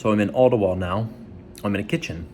So I'm in Ottawa now. I'm in a kitchen.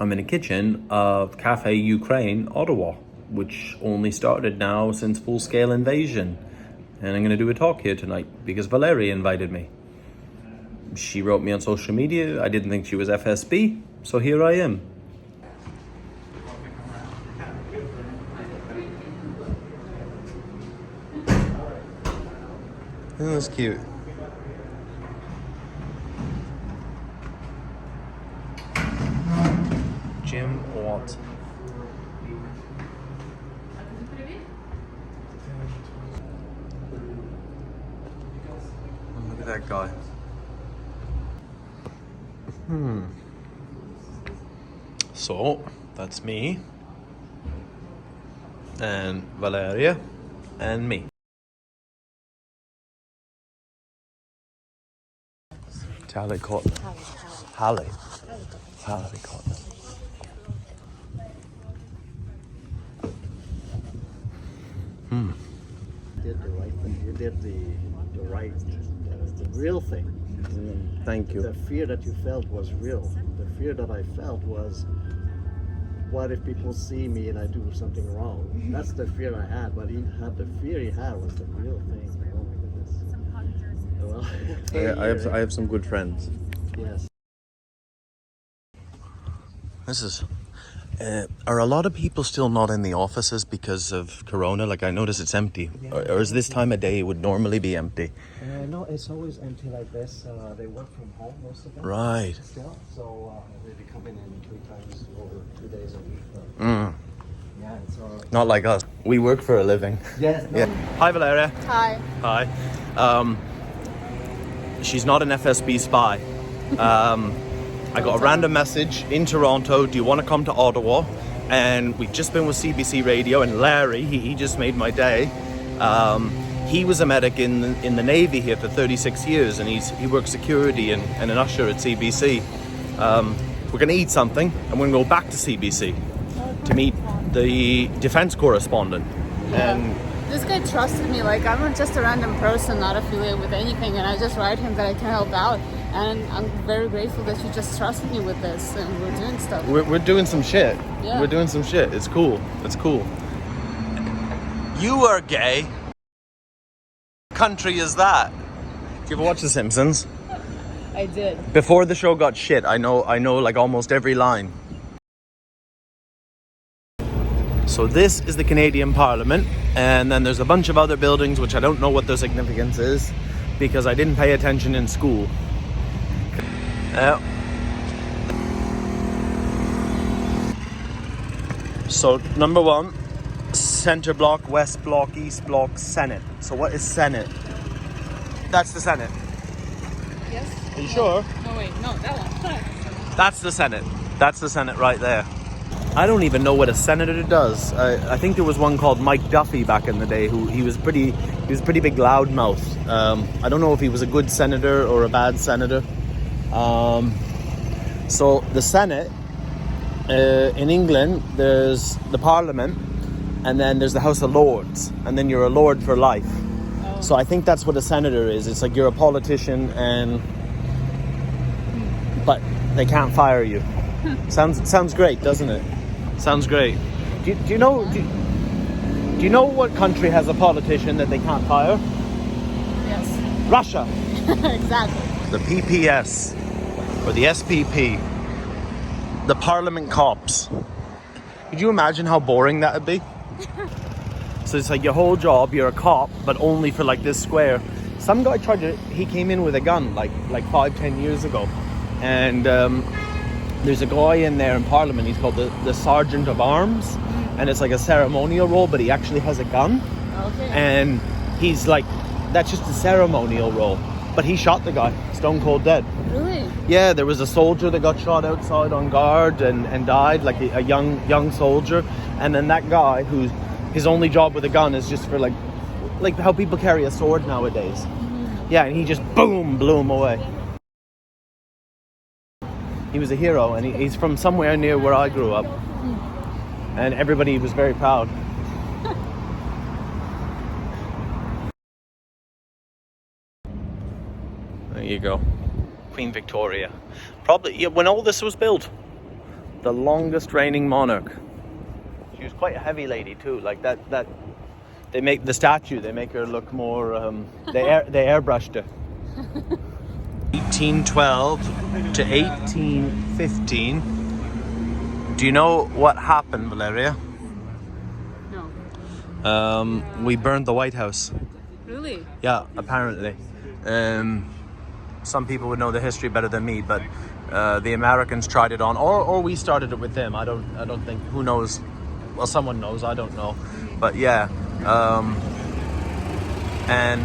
I'm in a kitchen of Cafe Ukraine, Ottawa, which only started now since full-scale invasion. And I'm going to do a talk here tonight because Valeriya invited me. She wrote me on social media. I didn't think she was FSB, so here I am. Isn't this cute? Jim Watt. Look at that guy. So, that's me. And Valeriya. And me. Hallie Cotton. Hallie Cotton. You did the right thing. You did the real thing. Thank you. The fear that you felt was real. The fear that I felt was, what if people see me and I do something wrong? That's the fear I had. But the fear he had was the real thing. Oh my goodness. Well, I have some good friends. Yes. This is. Are a lot of people still not in the offices because of Corona? Like, I notice it's empty. Yeah. Or is this time of day it would normally be empty? No, it's always empty like this. They work from home, most of them. Right. Still, so they be coming in 3 times over 2 days a week. Yeah, it's Not like us. We work for a living. Yes. No. Yeah. Hi, Valeriya. Hi. Hi. She's not an FSB spy. I got a random message in Toronto. Do you want to come to Ottawa? And we've just been with CBC Radio, and Larry, he just made my day. He was a medic in the Navy here for 36 years, and he works security and an usher at CBC. We're going to eat something, and we're going to go back to CBC to meet the defense correspondent. Yeah. And this guy trusted me. Like, I'm just a random person, not affiliated with anything, and I just write him that I can help out. And I'm very grateful that you just trusted me with this, and we're doing stuff. we're doing some shit. Yeah. We're doing some shit. It's cool. It's cool. You are gay. What country is that? Do you ever watch The Simpsons? I did. Before the show got shit, I know like almost every line. So this is the Canadian Parliament, and then there's a bunch of other buildings which I don't know what their significance is because I didn't pay attention in school. So number 1, Centre Block, West Block, East Block, Senate. So what is Senate? That's the Senate. Yes? Are you sure? No, wait. No, that one. That's the Senate. That's the Senate right there. I don't even know what a senator does. I think there was one called Mike Duffy back in the day who he was pretty big loudmouth. I don't know if he was a good senator or a bad senator. So the Senate, in England, there's the Parliament, and then there's the House of Lords, and then you're a Lord for life. Oh. So I think that's what a senator is. It's like you're a politician, but they can't fire you. Sounds great, doesn't it? Sounds great. Do you know what country has a politician that they can't fire? Yes. Russia. Exactly. The PPS or the SPP, the Parliament cops. Could you imagine how boring that would be? So it's like your whole job, you're a cop, but only for like this square. Some guy he came in with a gun like 5-10 years ago, and there's a guy in there in Parliament. He's called the Sergeant of Arms, and it's like a ceremonial role, but he actually has a gun. Okay. And he's like, that's just a ceremonial role. But he shot the guy, stone cold dead. Really? Yeah, there was a soldier that got shot outside on guard and died, like a young soldier. And then that guy, his only job with a gun is just for like how people carry a sword nowadays. Mm-hmm. Yeah, and he just boom, blew him away. He was a hero, and he's from somewhere near where I grew up. And everybody was very proud. There you go. Queen Victoria. Probably when all this was built. The longest reigning monarch. She was quite a heavy lady too. Like that. They make the statue. They make her look more. They airbrushed her. 1812 to 1815. Do you know what happened, Valeriya? No. We burned the White House. Really? Yeah, apparently. Some people would know the history better than me, but the Americans tried it on, or we started it with them. I don't think. Who knows? Well, someone knows. I don't know. But yeah, and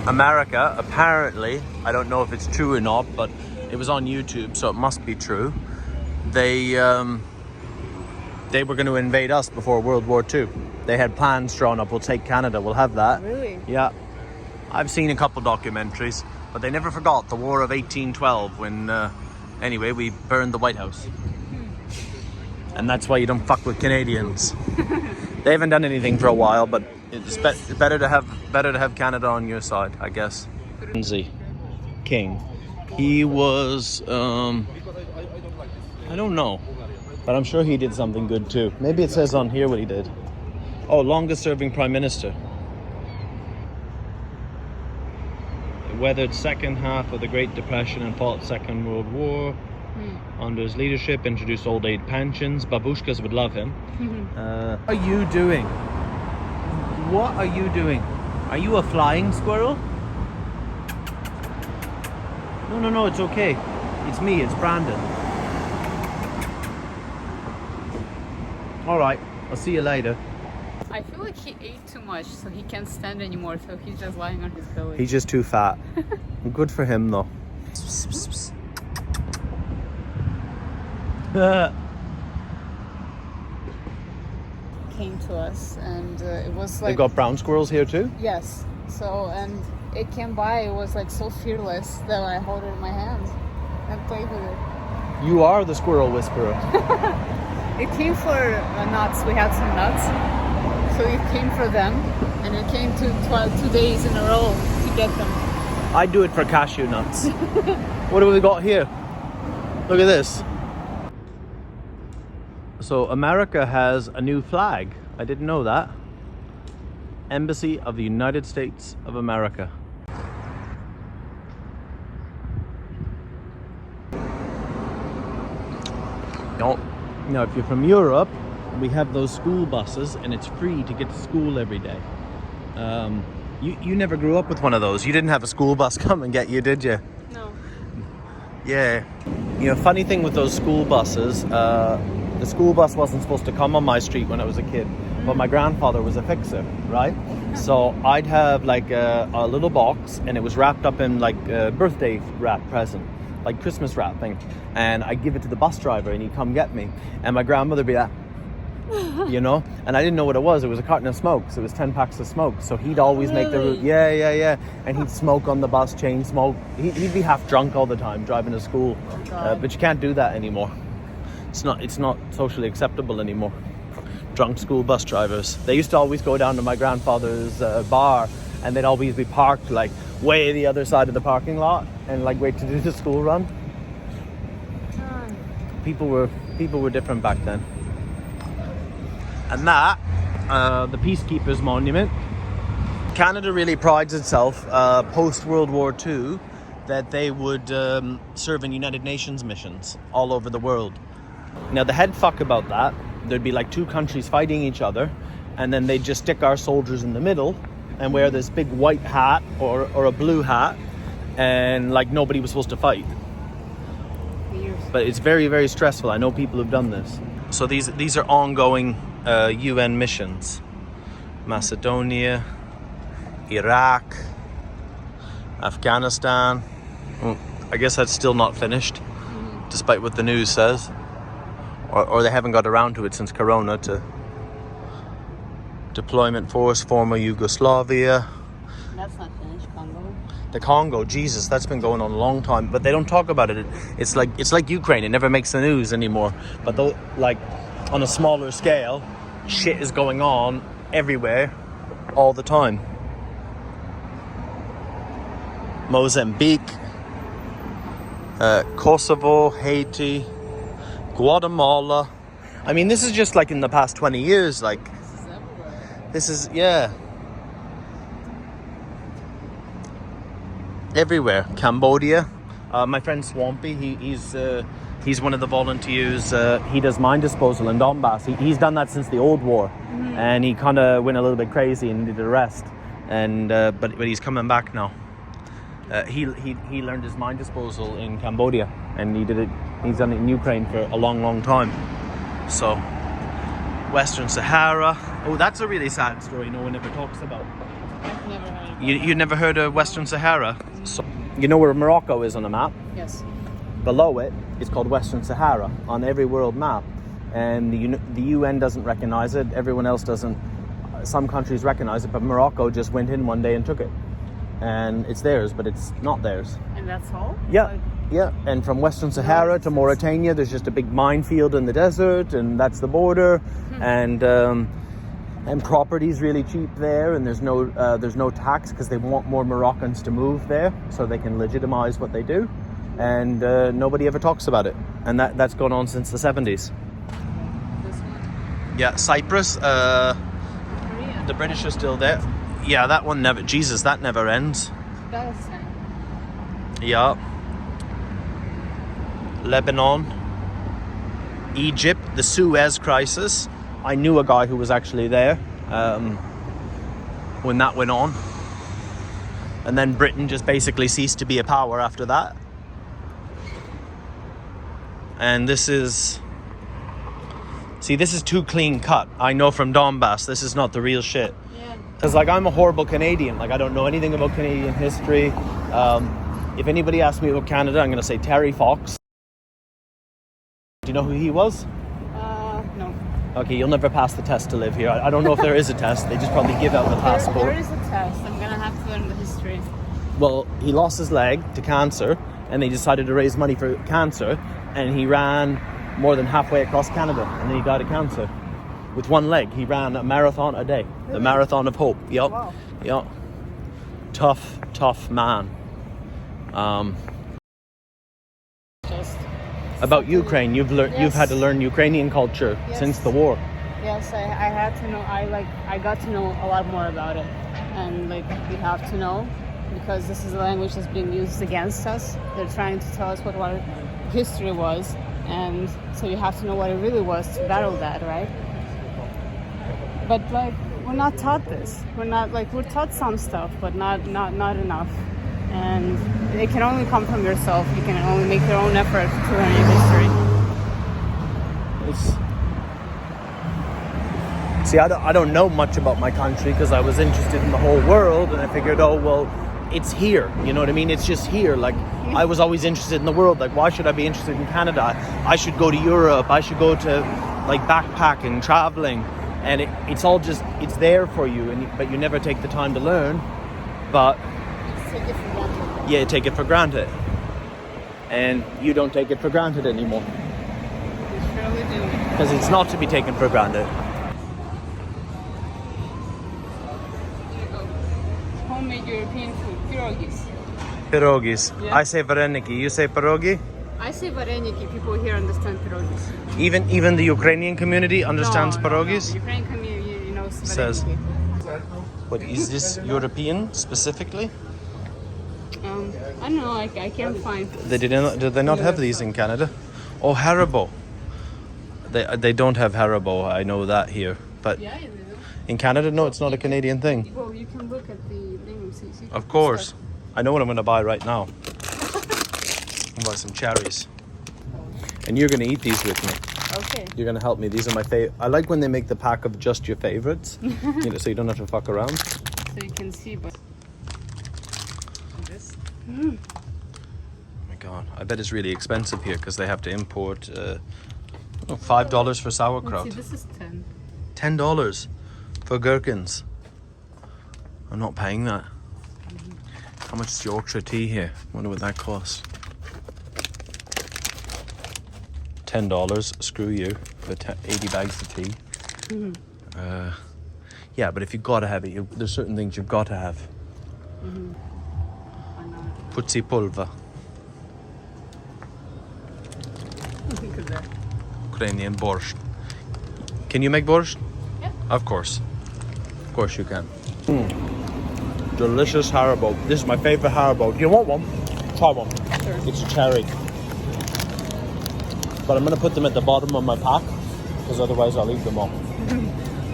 America apparently, I don't know if it's true or not, but it was on YouTube, so it must be true. They were going to invade us before World War II. They had plans drawn up. We'll take Canada. We'll have that. Really? Yeah. I've seen a couple documentaries, but they never forgot the War of 1812 when, anyway, we burned the White House. And that's why you don't fuck with Canadians. They haven't done anything for a while, but it's better to have Canada on your side, I guess. King. He was, I don't know, but I'm sure he did something good too. Maybe it says on here what he did. Oh, longest serving Prime Minister. Weathered second half of the Great Depression and fought Second World War. Under his leadership, introduced old age pensions. Babushkas would love him. What are you doing? What are you doing? Are you a flying squirrel? No, it's okay. It's me, it's Brandon. Alright, I'll see you later. I feel like he ate too much, so he can't stand anymore, so he's just lying on his belly. He's just too fat. Good for him though. Came to us, and it was like... They've got brown squirrels here too? Yes. So, and it came by, it was like so fearless that I hold it in my hand and played with it. You are the squirrel whisperer. It came for nuts. We had some nuts. So it came for them, and it came to 2 days in a row to get them. I'd do it for cashew nuts. What have we got here? Look at this. So America has a new flag. I didn't know that. Embassy of the United States of America. Now, if you're from Europe, we have those school buses, and it's free to get to school every day. You never grew up with one of those. You didn't have a school bus come and get you, did you? No. Yeah. You know, funny thing with those school buses, the school bus wasn't supposed to come on my street when I was a kid, but my grandfather was a fixer, right? So I'd have like a little box, and it was wrapped up in like a birthday wrap present, like Christmas wrapping, and I'd give it to the bus driver, and he'd come get me, and my grandmother would be like, you know, and I didn't know what it was. It was a carton of smokes. It was 10 packs of smoke. So he'd always make the route. Yeah. And he'd smoke on the bus, chain smoke. He'd be half drunk all the time driving to school. But you can't do that anymore. It's not socially acceptable anymore. Drunk school bus drivers. They used to always go down to my grandfather's bar, and they'd always be parked like way the other side of the parking lot and like wait to do the school run. People were different back then. And that, the Peacekeepers Monument. Canada really prides itself, post-World War II, that they would serve in United Nations missions all over the world. Now, the head fuck about that, there'd be like two countries fighting each other, and then they'd just stick our soldiers in the middle and wear this big white hat or a blue hat, and like nobody was supposed to fight. But it's very, very stressful. I know people who've done this. So these are ongoing UN missions. Macedonia, Iraq, Afghanistan. Well, I guess that's still not finished, despite what the news says. Or they haven't got around to it since Corona. To deployment force, former Yugoslavia. That's not finished, Congo. The Congo, Jesus, that's been going on a long time, but they don't talk about it. It's like Ukraine. It never makes the news anymore. But though, like on a smaller scale, shit is going on everywhere, all the time. Mozambique, Kosovo, Haiti, Guatemala. I mean, this is just like in the past 20 years. Like, this is, yeah. Everywhere. Cambodia. My friend Swampy, he's one of the volunteers. He does mine disposal in Donbass. He's done that since the old war, and he kind of went a little bit crazy and did a rest. And but he's coming back now. He learned his mine disposal in Cambodia, and he's done it in Ukraine for a long time. So, Western Sahara. Oh, that's a really sad story no one ever talks about. I've never heard of You never heard of Western Sahara? So, you know where Morocco is on the map? Yes. Below it, it's called Western Sahara on every world map. And the UN doesn't recognize it. Everyone else doesn't. Some countries recognize it, but Morocco just went in one day and took it. And it's theirs, but it's not theirs. And that's all? Yeah, yeah. And from Western Sahara to Mauritania, there's just a big minefield in the desert, and that's the border. And property's really cheap there, and there's no tax because they want more Moroccans to move there so they can legitimize what they do. And nobody ever talks about it. And that's gone on since the 70s. This one? Yeah, Cyprus. Korea. The British are still there. Yeah, that one never. Jesus, that never ends. That is sad. Yeah. Lebanon. Egypt. The Suez Crisis. I knew a guy who was actually there when that went on. And then Britain just basically ceased to be a power after that. And this is too clean cut. I know from Donbass, this is not the real shit. Yeah. Because, like, I'm a horrible Canadian. Like, I don't know anything about Canadian history. If anybody asks me about Canada, I'm going to say Terry Fox. Do you know who he was? No. Okay, you'll never pass the test to live here. I don't know if there is a test. They just probably give out the passport. There is a test. I'm going to have to learn the history. Well, he lost his leg to cancer, and they decided to raise money for cancer, and he ran more than halfway across Canada, and then he died of cancer. With one leg, he ran a marathon a day. Really? The Marathon of Hope. Yep. Wow. Yep. Tough man. About Ukraine, you've had to learn Ukrainian culture since the war. Yes, I had to know. I got to know a lot more about it, and like we have to know because this is a language that's being used against us. They're trying to tell us what our history was, and so you have to know what it really was to battle that, right? But like we're not taught this. We're taught some stuff, but not enough. And it can only come from yourself. You can only make your own effort to learn your history. See, I don't know much about my country because I was interested in the whole world, and I figured, oh, well, it's here. You know what I mean? It's just here. Like, I was always interested in the world. Like, why should I be interested in Canada? I should go to Europe. I should go to, like, backpacking, traveling. And it's all just, it's there for you, but you never take the time to learn. But Take it for granted. yeah, take it for granted. And you don't take it for granted anymore. We surely do. Because it's not to be taken for granted. Homemade European food, pierogis. Pierogis. Yeah. I say vareniki. You say pierogi? I say vareniki. People here understand pierogis. Even the Ukrainian community understands pierogis? No. Ukrainian community, Says. vareniki. What, is this European specifically? I don't know. I can't find. Do they not have these in Canada? Oh, Haribo. They don't have Haribo. I know that here. But Yeah, they do. in Canada, no, it's not a Canadian thing. Well, you can look at the thing and see. Of course. I know what I'm going to buy right now. I'll buy some cherries. And you're going to eat these with me. Okay. You're going to help me. These are my favorite. I like when they make the pack of just your favorites. So you don't have to fuck around. So you can see, but this. Oh my God. I bet it's really expensive here because they have to import $5 for sauerkraut. See, this is 10. $10 for gherkins. I'm not paying that. How much is Yorkshire tea here? Wonder what that costs. $10. Screw you for 80 bags of tea. Yeah, but if you've got to have it, there's certain things you've got to have. I know. Putzi pulver. Ukrainian borscht. Can you make borscht? Yeah. Of course you can. Delicious Haribo. This is my favorite Haribo. Do you want one? Try one. Sure. It's a cherry. But I'm going to put them at the bottom of my pack because otherwise I'll eat them all.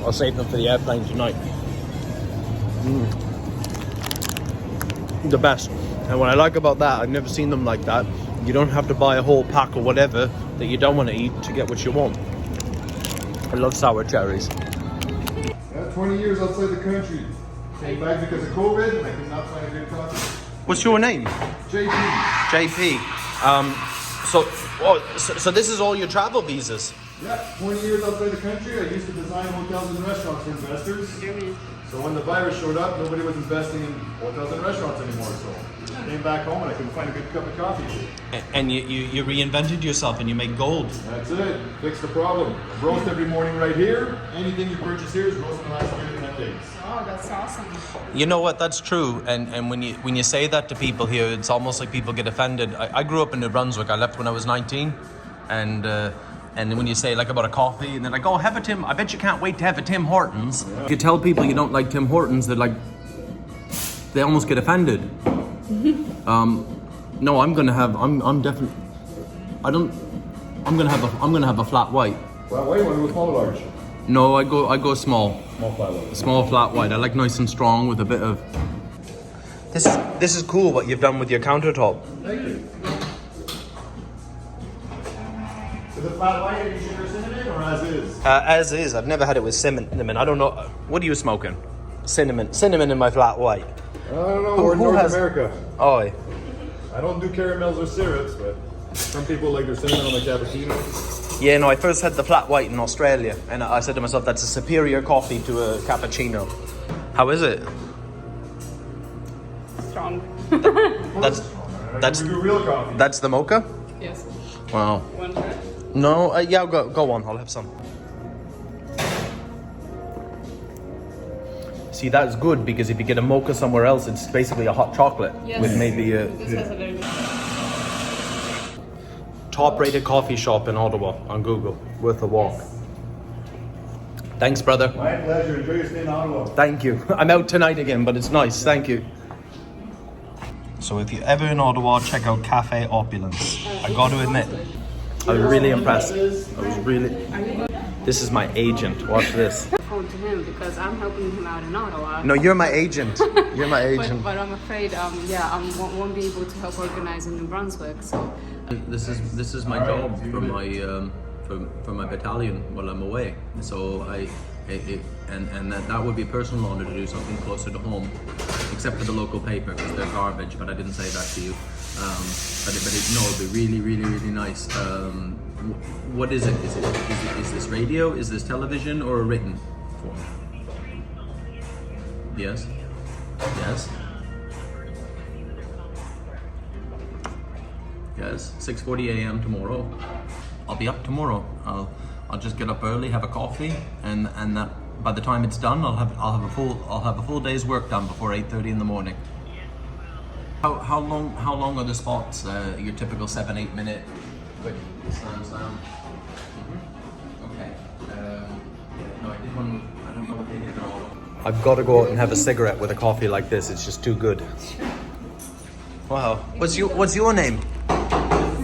I'll save them for the airplane tonight. The best. And what I like about that, I've never seen them like that. You don't have to buy a whole pack or whatever that you don't want to eat to get what you want. I love sour cherries. 20 years outside the country. Came back because of COVID and I could not find a good coffee. What's your name? JP. JP. So this is all your travel visas? Yeah, 20 years outside the country. I used to design hotels and restaurants for investors. So when the virus showed up, nobody was investing in hotels and restaurants anymore. So I came back home and I couldn't find a good cup of coffee. And you reinvented yourself and you make gold. That's it. Fix the problem. Roast every morning right here. Anything you purchase here is roasted in the last 3 to 10 days. Oh, that's awesome. You know what? That's true. And when you say that to people here, it's almost like people get offended. I grew up in New Brunswick. I left when I was 19, and when you say like about a coffee, and they're like, "Oh, have a Tim." I bet you can't wait to have a Tim Hortons. Yeah. If you tell people you don't like Tim Hortons, they almost get offended. No, I'm gonna have a flat white. Flat white, one with small or large? No, I go small. Small flat white. Small flat white. I like nice and strong with a bit of. This is cool what you've done with your countertop. Thank you. So the flat white, have you sugar cinnamon or as is? As is. I've never had it with cinnamon. I don't know. What are you smoking? Cinnamon in my flat white. I don't know. We're in North America. Oh. I don't do caramels or syrups, but some people like their cinnamon on the cappuccino. Yeah, no, I first had the flat white in Australia, and I said to myself, that's a superior coffee to a cappuccino. How is it? Strong. That's We do real coffee. That's the mocha? Yes. Wow. One try? No, yeah, go on. I'll have some. See, that's good because if you get a mocha somewhere else, it's basically a hot chocolate with maybe a This has a very good. top-rated coffee shop in Ottawa on Google. Worth a walk. Thanks, brother. My pleasure. Enjoy your stay in Ottawa. Thank you. I'm out tonight again, but it's nice. Thank you. So if you're ever in Ottawa, check out Cafe Opulence. I got to admit, I was really impressed. This is my agent. Watch this. Phone to him because I'm helping him out in Ottawa. No, you're my agent. You're my agent. But I'm afraid, I won't be able to help organize in New Brunswick. So This is my job for my battalion while I'm away. So that would be a personal honor to do something closer to home, except for the local paper because they're garbage. But I didn't say that to you. It'd be really, really, really nice. What is it? Is this radio? Is this television or a written form? Yes. Yes. Yes. 6:40 a.m. tomorrow. I'll be up tomorrow. I'll just get up early, have a coffee, and that by the time it's done, I'll have a full day's work done before 8:30 in the morning. How long are the spots? Your typical 7-8 minute quick slam. Okay. No, I did one. I don't know what they did at all. I've got to go out and have a cigarette with a coffee like this. It's just too good. Wow. What's your name?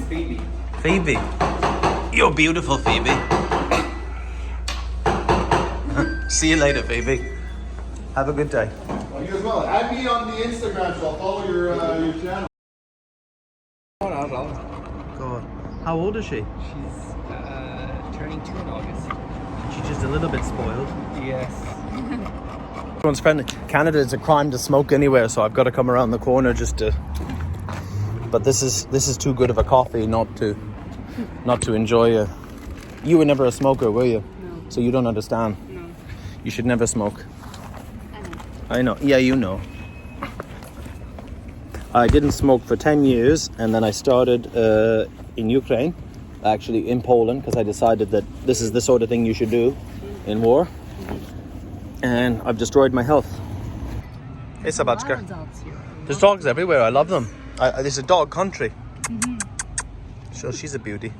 Phoebe. Phoebe. You're beautiful, Phoebe. See you later, Phoebe. Have a good day. Well, you as well. Add me on the Instagram, so I'll follow your channel. God. How old is she? She's turning 2 in August. She's just a little bit spoiled. Yes. Everyone's friendly. Canada, it's a crime to smoke anywhere, so I've got to come around the corner just to. But this is too good of a coffee not to enjoy it. You were never a smoker, were you? No. So you don't understand. No. You should never smoke. I know. I know. Yeah, you know. I didn't smoke for 10 years, and then I started in Ukraine, actually in Poland, because I decided that this is the sort of thing you should do in war. And I've destroyed my health. Hey, Sabachka. There's dogs everywhere. I love them. This is a dog country. So she's a beauty.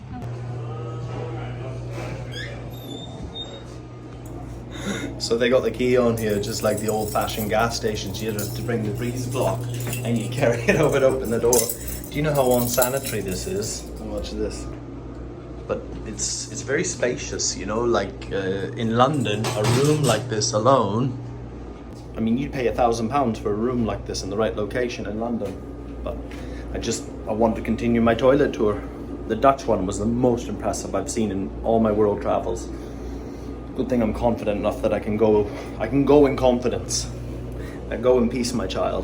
So they got the key on here, just like the old-fashioned gas stations. You have to bring the breeze block and you carry it over to open the door. Do you know how unsanitary this is? How much of this? But it's very spacious, you know, like in London, a room like this alone, I mean, you'd pay £1,000 for a room like this in the right location in London. But I wanted to continue my toilet tour. The Dutch one was the most impressive I've seen in all my world travels. Good thing I'm confident enough that I can go in confidence. And go in peace, my child.